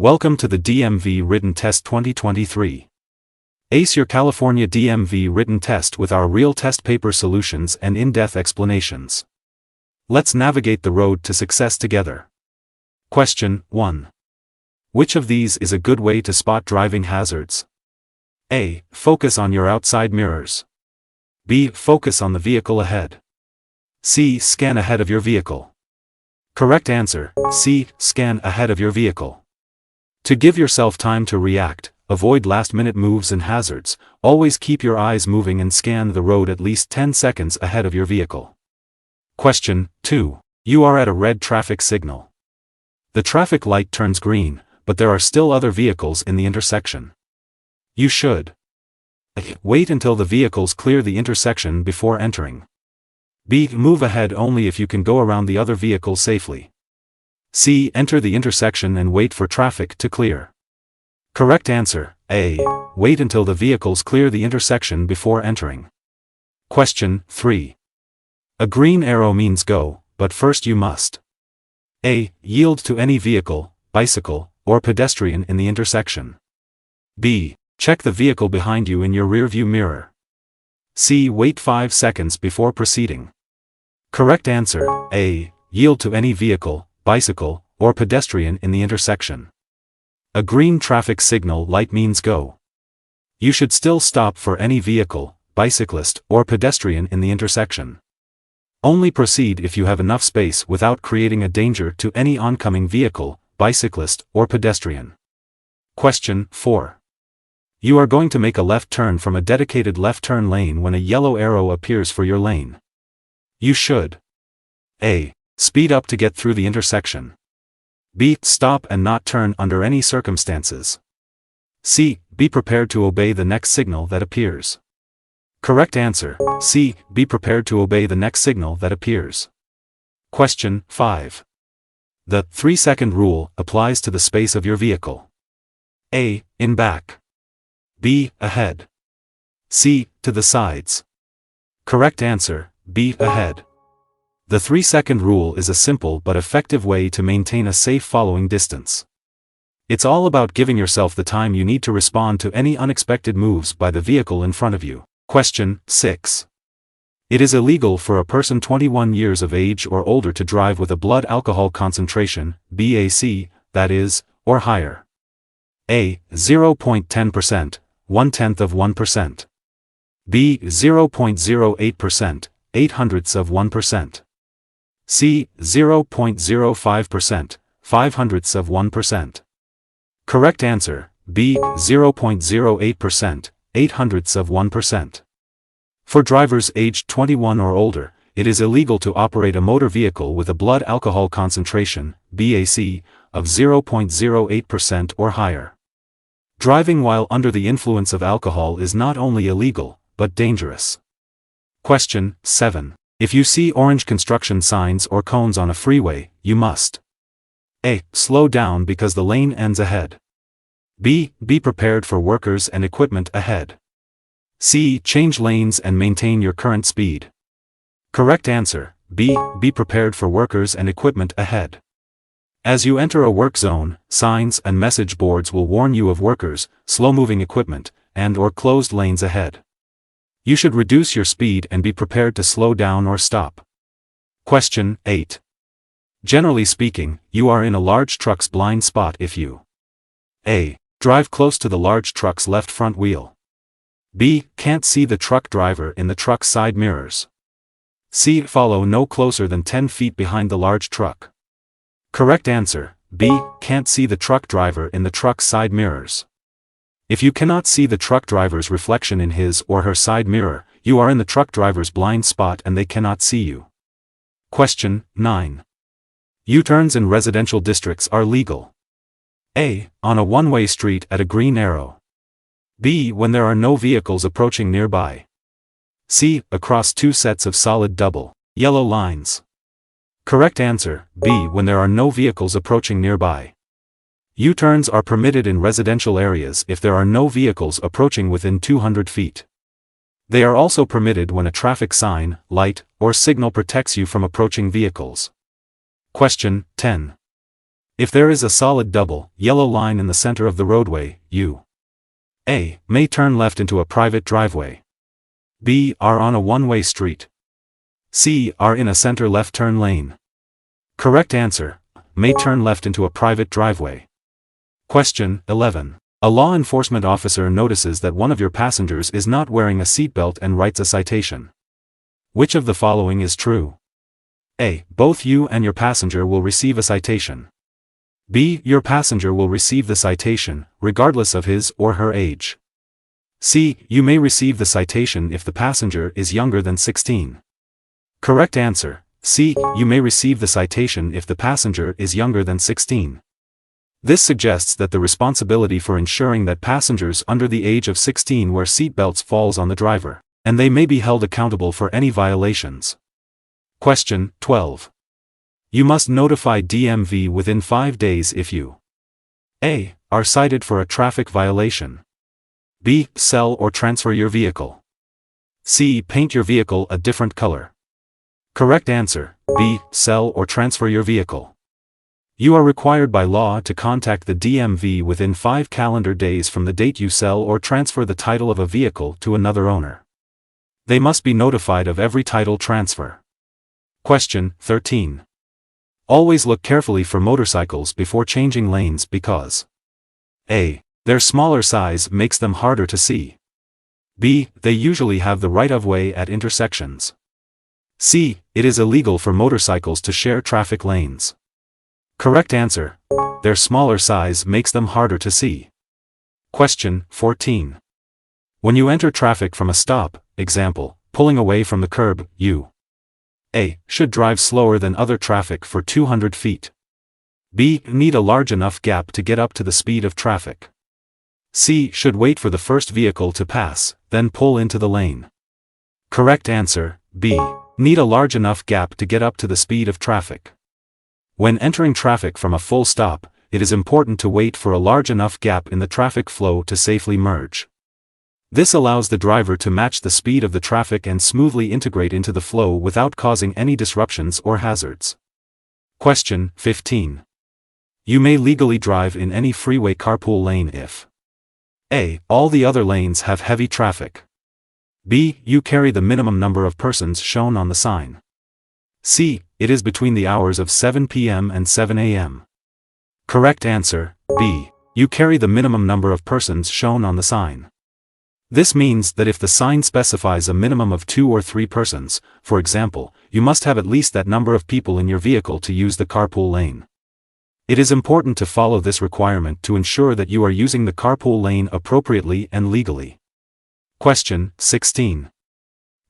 Welcome to the DMV Written Test 2023. Ace your California DMV Written Test with our real test paper solutions and in-depth explanations. Let's navigate the road to success together. Question 1. Which of these is a good way to spot driving hazards? A. Focus on your outside mirrors. B. Focus on the vehicle ahead. C. Scan ahead of your vehicle. Correct answer, C. Scan ahead of your vehicle. To give yourself time to react, avoid last-minute moves and hazards, always keep your eyes moving and scan the road at least 10 seconds ahead of your vehicle. Question 2. You are at a red traffic signal. The traffic light turns green, but there are still other vehicles in the intersection. You should A. Wait until the vehicles clear the intersection before entering. B. Move ahead only if you can go around the other vehicles safely. C. Enter the intersection and wait for traffic to clear. Correct answer, A. Wait until the vehicles clear the intersection before entering. Question 3. A green arrow means go, but first you must A. Yield to any vehicle, bicycle, or pedestrian in the intersection. B. Check the vehicle behind you in your rearview mirror. C. Wait 5 seconds before proceeding. Correct answer, A. Yield to any vehicle, bicycle, or pedestrian in the intersection. A green traffic signal light means go. You should still stop for any vehicle, bicyclist, or pedestrian in the intersection. Only proceed if you have enough space without creating a danger to any oncoming vehicle, bicyclist, or pedestrian. Question 4. You are going to make a left turn from a dedicated left turn lane when a yellow arrow appears for your lane. You should A. Speed up to get through the intersection. B. Stop and not turn under any circumstances. C. Be prepared to obey the next signal that appears. Correct answer, C. Be prepared to obey the next signal that appears. Question 5. The 3-second rule applies to the space of your vehicle. A. In back. B. Ahead. C. To the sides. Correct answer, B. Ahead. The 3-second rule is a simple but effective way to maintain a safe following distance. It's all about giving yourself the time you need to respond to any unexpected moves by the vehicle in front of you. Question 6. It is illegal for a person 21 years of age or older to drive with a blood alcohol concentration, BAC, that is, or higher. A. 0.10%, 0.1%. B. 0.08%, 0.08%. C. 0.05%, 0.05%. Correct answer, B. 0.08%, 0.08%. For drivers aged 21 or older, it is illegal to operate a motor vehicle with a blood alcohol concentration, BAC, of 0.08% or higher. Driving while under the influence of alcohol is not only illegal, but dangerous. Question 7. If you see orange construction signs or cones on a freeway, you must A. Slow down because the lane ends ahead. B. Be prepared for workers and equipment ahead. C. Change lanes and maintain your current speed. Correct answer, B. Be prepared for workers and equipment ahead. As you enter a work zone, signs and message boards will warn you of workers, slow-moving equipment, and/or closed lanes ahead. You should reduce your speed and be prepared to slow down or stop. Question 8. Generally speaking, you are in a large truck's blind spot if you A. Drive close to the large truck's left front wheel. B. Can't see the truck driver in the truck's side mirrors. C. Follow no closer than 10 feet behind the large truck. Correct answer, B. Can't see the truck driver in the truck's side mirrors. If you cannot see the truck driver's reflection in his or her side mirror, you are in the truck driver's blind spot and they cannot see you. Question 9. U-turns in residential districts are legal. A. On a one-way street at a green arrow. B. When there are no vehicles approaching nearby. C. Across 2 sets of solid double, yellow lines. Correct answer, B. When there are no vehicles approaching nearby. U-turns are permitted in residential areas if there are no vehicles approaching within 200 feet. They are also permitted when a traffic sign, light, or signal protects you from approaching vehicles. Question 10. If there is a solid double, yellow line in the center of the roadway, you A. may turn left into a private driveway. B. are on a one-way street. C. are in a center left turn lane. Correct answer: may turn left into a private driveway. Question 11. A law enforcement officer notices that one of your passengers is not wearing a seatbelt and writes a citation. Which of the following is true? A. Both you and your passenger will receive a citation. B. Your passenger will receive the citation, regardless of his or her age. C. You may receive the citation if the passenger is younger than 16. Correct answer: C. You may receive the citation if the passenger is younger than 16. This suggests that the responsibility for ensuring that passengers under the age of 16 wear seatbelts falls on the driver, and they may be held accountable for any violations. Question 12. You must notify DMV within 5 days if you A. are cited for a traffic violation. B. sell or transfer your vehicle. C. paint your vehicle a different color. Correct answer: B. sell or transfer your vehicle. You are required by law to contact the DMV within 5 calendar days from the date you sell or transfer the title of a vehicle to another owner. They must be notified of every title transfer. Question 13. Always look carefully for motorcycles before changing lanes because A. their smaller size makes them harder to see. B. they usually have the right-of-way at intersections. C. it is illegal for motorcycles to share traffic lanes. Correct answer: their smaller size makes them harder to see. Question 14. When you enter traffic from a stop, example, pulling away from the curb, you A. should drive slower than other traffic for 200 feet. B. need a large enough gap to get up to the speed of traffic. C. should wait for the first vehicle to pass, then pull into the lane. Correct answer: B. need a large enough gap to get up to the speed of traffic. When entering traffic from a full stop, it is important to wait for a large enough gap in the traffic flow to safely merge. This allows the driver to match the speed of the traffic and smoothly integrate into the flow without causing any disruptions or hazards. Question 15. You may legally drive in any freeway carpool lane if A. all the other lanes have heavy traffic. B. you carry the minimum number of persons shown on the sign. C. it is between the hours of 7 p.m. and 7 a.m. Correct answer: B. you carry the minimum number of persons shown on the sign. This means that if the sign specifies a minimum of 2 or 3 persons, for example, you must have at least that number of people in your vehicle to use the carpool lane. It is important to follow this requirement to ensure that you are using the carpool lane appropriately and legally. Question 16.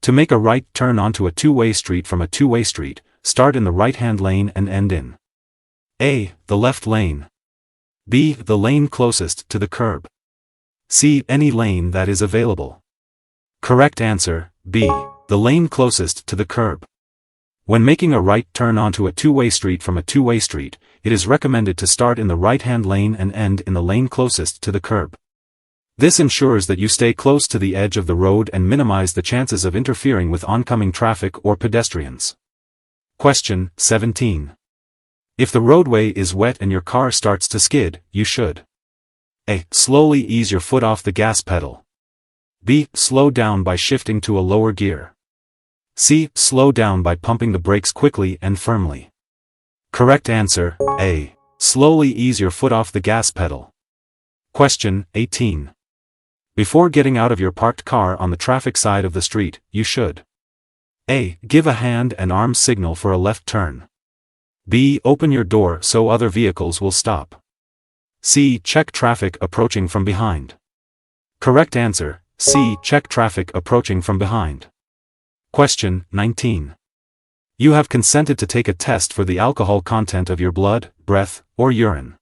To make a right turn onto a two-way street from a two-way street, start in the right-hand lane and end in A. the left lane. B. the lane closest to the curb. C. any lane that is available. Correct answer: B. the lane closest to the curb. When making a right turn onto a two-way street from a two-way street, it is recommended to start in the right-hand lane and end in the lane closest to the curb. This ensures that you stay close to the edge of the road and minimize the chances of interfering with oncoming traffic or pedestrians. Question 17. If the roadway is wet and your car starts to skid, you should A. slowly ease your foot off the gas pedal. B. slow down by shifting to a lower gear. C. slow down by pumping the brakes quickly and firmly. Correct answer: A. slowly ease your foot off the gas pedal. Question 18. Before getting out of your parked car on the traffic side of the street, you should A. give a hand and arm signal for a left turn. B. open your door so other vehicles will stop. C. check traffic approaching from behind. Correct answer: C. check traffic approaching from behind. Question 19. You have consented to take a test for the alcohol content of your blood, breath, or urine.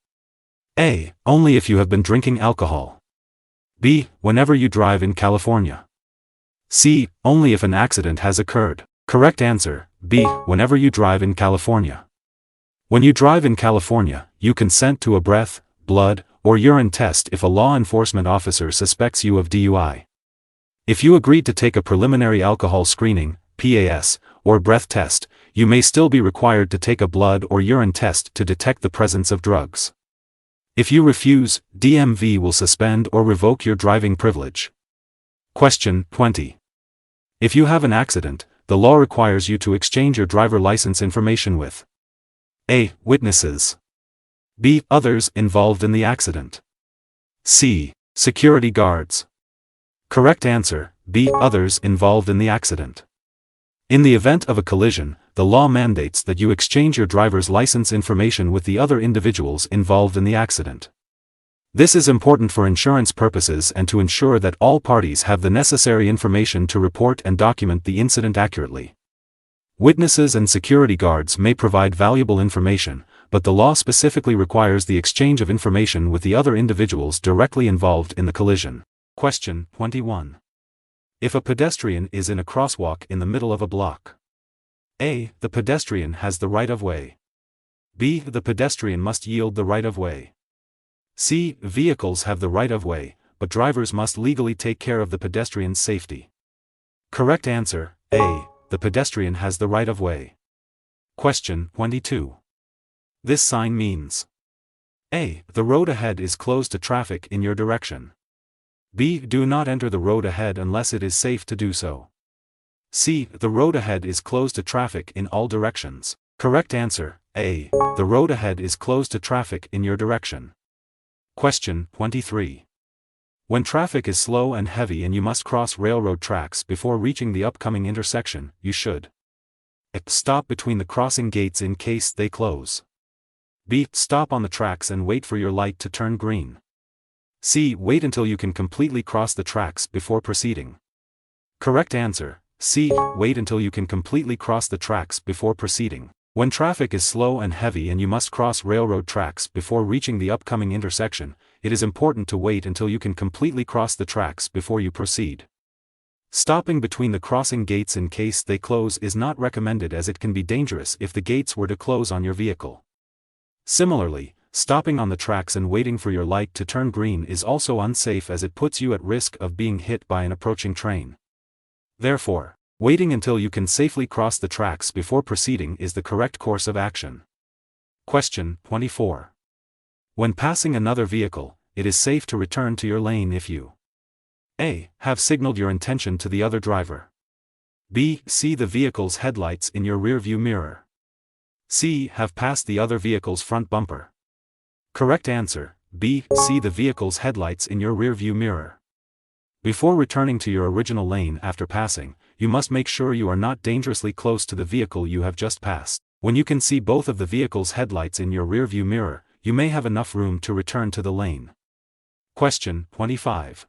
A. only if you have been drinking alcohol. B. whenever you drive in California. C. only if an accident has occurred. Correct answer: B. whenever you drive in California. When you drive in California, you consent to a breath, blood, or urine test if a law enforcement officer suspects you of DUI. If you agreed to take a preliminary alcohol screening, PAS, or breath test, you may still be required to take a blood or urine test to detect the presence of drugs. If you refuse, DMV will suspend or revoke your driving privilege. Question 20. If you have an accident, the law requires you to exchange your driver license information with A. Witnesses, B. Others involved in the accident, C. Security guards. Correct answer, B. Others involved in the accident. In the event of a collision, the law mandates that you exchange your driver's license information with the other individuals involved in the accident. This is important for insurance purposes and to ensure that all parties have the necessary information to report and document the incident accurately. Witnesses and security guards may provide valuable information, but the law specifically requires the exchange of information with the other individuals directly involved in the collision. Question 21. If a pedestrian is in a crosswalk in the middle of a block, A. The pedestrian has the right of way. B. The pedestrian must yield the right of way. C. Vehicles have the right of way, but drivers must legally take care of the pedestrian's safety. Correct answer, A. The pedestrian has the right of way. Question 22. This sign means A. The road ahead is closed to traffic in your direction. B. Do not enter the road ahead unless it is safe to do so. C. The road ahead is closed to traffic in all directions. Correct answer, A. The road ahead is closed to traffic in your direction. Question 23. When traffic is slow and heavy and you must cross railroad tracks before reaching the upcoming intersection, you should A. Stop between the crossing gates in case they close. B. Stop on the tracks and wait for your light to turn green. C. Wait until you can completely cross the tracks before proceeding. Correct answer, C. Wait until you can completely cross the tracks before proceeding. When traffic is slow and heavy and you must cross railroad tracks before reaching the upcoming intersection, it is important to wait until you can completely cross the tracks before you proceed. Stopping between the crossing gates in case they close is not recommended as it can be dangerous if the gates were to close on your vehicle. Similarly, stopping on the tracks and waiting for your light to turn green is also unsafe as it puts you at risk of being hit by an approaching train. Therefore, waiting until you can safely cross the tracks before proceeding is the correct course of action. Question 24. When passing another vehicle, it is safe to return to your lane if you A. Have signaled your intention to the other driver. B. See the vehicle's headlights in your rearview mirror. C. Have passed the other vehicle's front bumper. Correct answer, B. See the vehicle's headlights in your rearview mirror. Before returning to your original lane after passing, you must make sure you are not dangerously close to the vehicle you have just passed. When you can see both of the vehicle's headlights in your rearview mirror, you may have enough room to return to the lane. Question 25.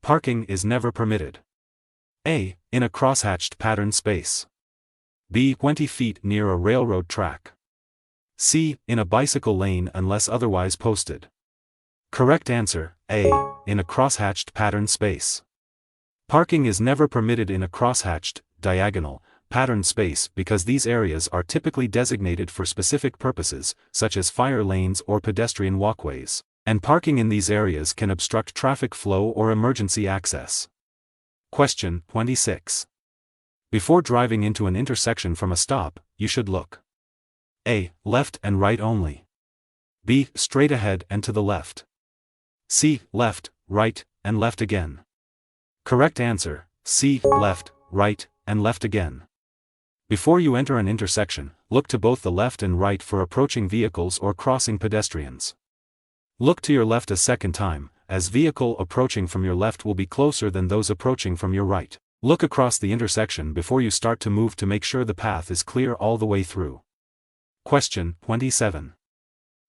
Parking is never permitted. A. In a crosshatched patterned space. B. 20 feet near a railroad track. C. In a bicycle lane unless otherwise posted. Correct answer, A. In a crosshatched patterned space. Parking is never permitted in a crosshatched, diagonal, patterned space because these areas are typically designated for specific purposes, such as fire lanes or pedestrian walkways, and parking in these areas can obstruct traffic flow or emergency access. Question 26. Before driving into an intersection from a stop, you should look A. Left and right only. B. Straight ahead and to the left. C. Left, right, and left again. Correct answer, C. Left, right, and left again. Before you enter an intersection, look to both the left and right for approaching vehicles or crossing pedestrians. Look to your left a second time, as vehicle approaching from your left will be closer than those approaching from your right. Look across the intersection before you start to move to make sure the path is clear all the way through. Question 27.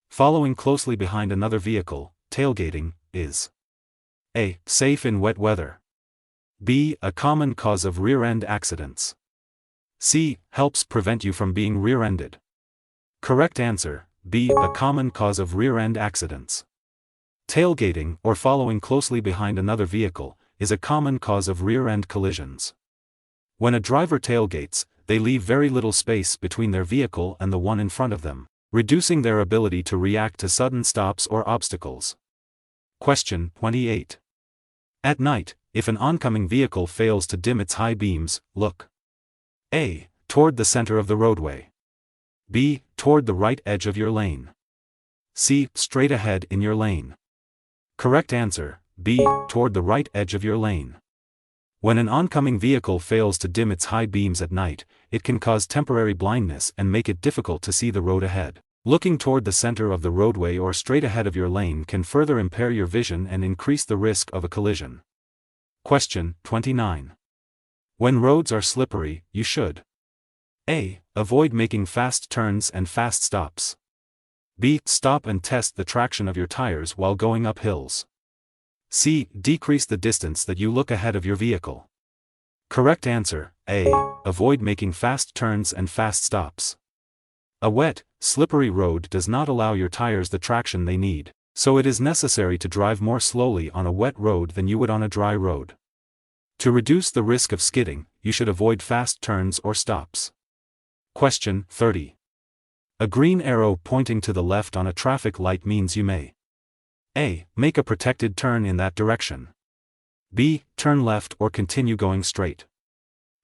Following closely behind another vehicle, tailgating, is A. Safe in wet weather. B. A common cause of rear-end accidents. C. Helps prevent you from being rear-ended. Correct answer, B. A common cause of rear-end accidents. Tailgating, or following closely behind another vehicle, is a common cause of rear-end collisions. When a driver tailgates, they leave very little space between their vehicle and the one in front of them, reducing their ability to react to sudden stops or obstacles. Question 28. At night, if an oncoming vehicle fails to dim its high beams, look A. Toward the center of the roadway. B. Toward the right edge of your lane. C. Straight ahead in your lane. Correct answer, B. Toward the right edge of your lane. When an oncoming vehicle fails to dim its high beams at night, it can cause temporary blindness and make it difficult to see the road ahead. Looking toward the center of the roadway or straight ahead of your lane can further impair your vision and increase the risk of a collision. Question 29. When roads are slippery, you should A. Avoid making fast turns and fast stops. B. Stop and test the traction of your tires while going up hills. C. Decrease the distance that you look ahead of your vehicle. Correct answer, A. Avoid making fast turns and fast stops. A wet, slippery road does not allow your tires the traction they need, so it is necessary to drive more slowly on a wet road than you would on a dry road. To reduce the risk of skidding, you should avoid fast turns or stops. Question 30. A green arrow pointing to the left on a traffic light means you may A. Make a protected turn in that direction. B. Turn left or continue going straight.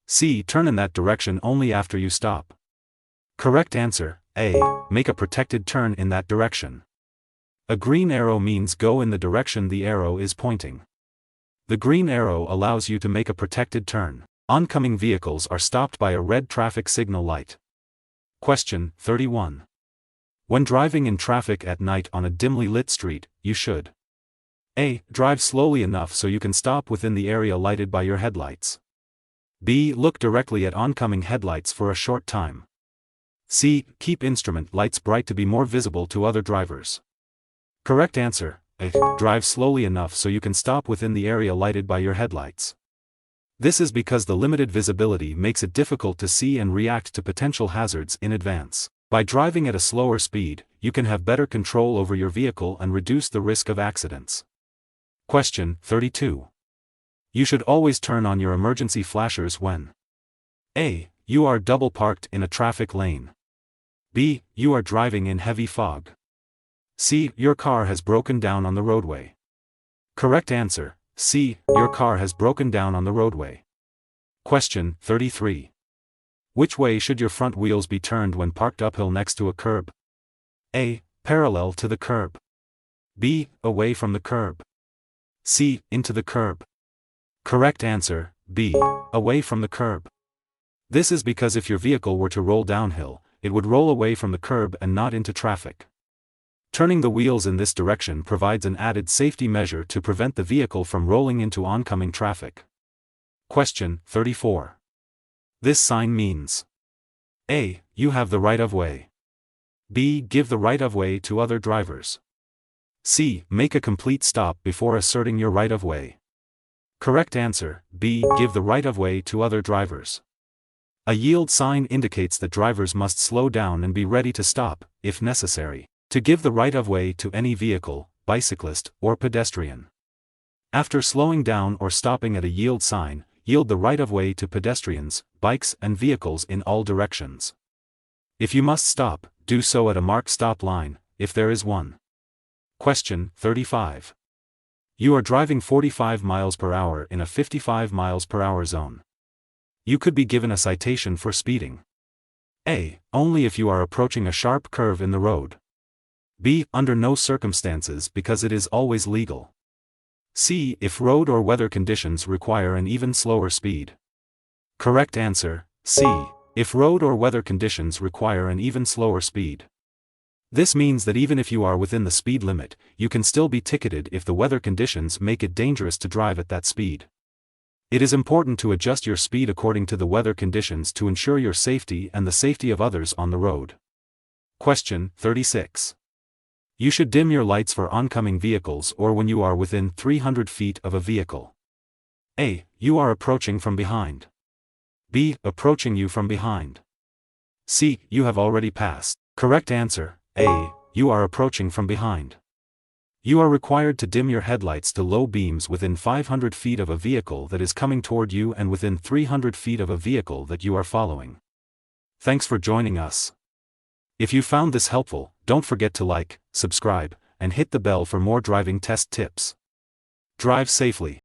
C. Turn in that direction only after you stop. Correct answer, A. Make a protected turn in that direction. A green arrow means go in the direction the arrow is pointing. The green arrow allows you to make a protected turn. Oncoming vehicles are stopped by a red traffic signal light. Question 31. When driving in traffic at night on a dimly lit street, you should A. Drive slowly enough so you can stop within the area lighted by your headlights. B. Look directly at oncoming headlights for a short time. C. Keep instrument lights bright to be more visible to other drivers. Correct answer, A. Drive slowly enough so you can stop within the area lighted by your headlights. This is because the limited visibility makes it difficult to see and react to potential hazards in advance. By driving at a slower speed, you can have better control over your vehicle and reduce the risk of accidents. Question 32. You should always turn on your emergency flashers when A. You are double parked in a traffic lane. B. You are driving in heavy fog. C. Your car has broken down on the roadway. Correct answer, C. Your car has broken down on the roadway. Question 33. Which way should your front wheels be turned when parked uphill next to a curb? A. Parallel to the curb. B. Away from the curb. C. Into the curb. Correct answer, B. Away from the curb. This is because if your vehicle were to roll downhill, it would roll away from the curb and not into traffic. Turning the wheels in this direction provides an added safety measure to prevent the vehicle from rolling into oncoming traffic. Question 34. This sign means A. You have the right of way. B. Give the right of way to other drivers. C. Make a complete stop before asserting your right of way. Correct answer, B. Give the right of way to other drivers. A yield sign indicates that drivers must slow down and be ready to stop, if necessary, to give the right of way to any vehicle, bicyclist, or pedestrian. After slowing down or stopping at a yield sign, yield the right of way to pedestrians, bikes and vehicles in all directions. If you must stop, do so at a marked stop line, if there is one. Question 35. You are driving 45 miles per hour in a 55 miles per hour zone. You could be given a citation for speeding. A. Only if you are approaching a sharp curve in the road. B. Under no circumstances because it is always legal. C. If road or weather conditions require an even slower speed. Correct answer, C. If road or weather conditions require an even slower speed. This means that even if you are within the speed limit, you can still be ticketed if the weather conditions make it dangerous to drive at that speed. It is important to adjust your speed according to the weather conditions to ensure your safety and the safety of others on the road. Question 36. You should dim your lights for oncoming vehicles or when you are within 300 feet of a vehicle. A. You are approaching from behind. B. Approaching you from behind. C. You have already passed. Correct answer, A. You are approaching from behind. You are required to dim your headlights to low beams within 500 feet of a vehicle that is coming toward you and within 300 feet of a vehicle that you are following. Thanks for joining us. If you found this helpful, don't forget to like, subscribe, and hit the bell for more driving test tips. Drive safely.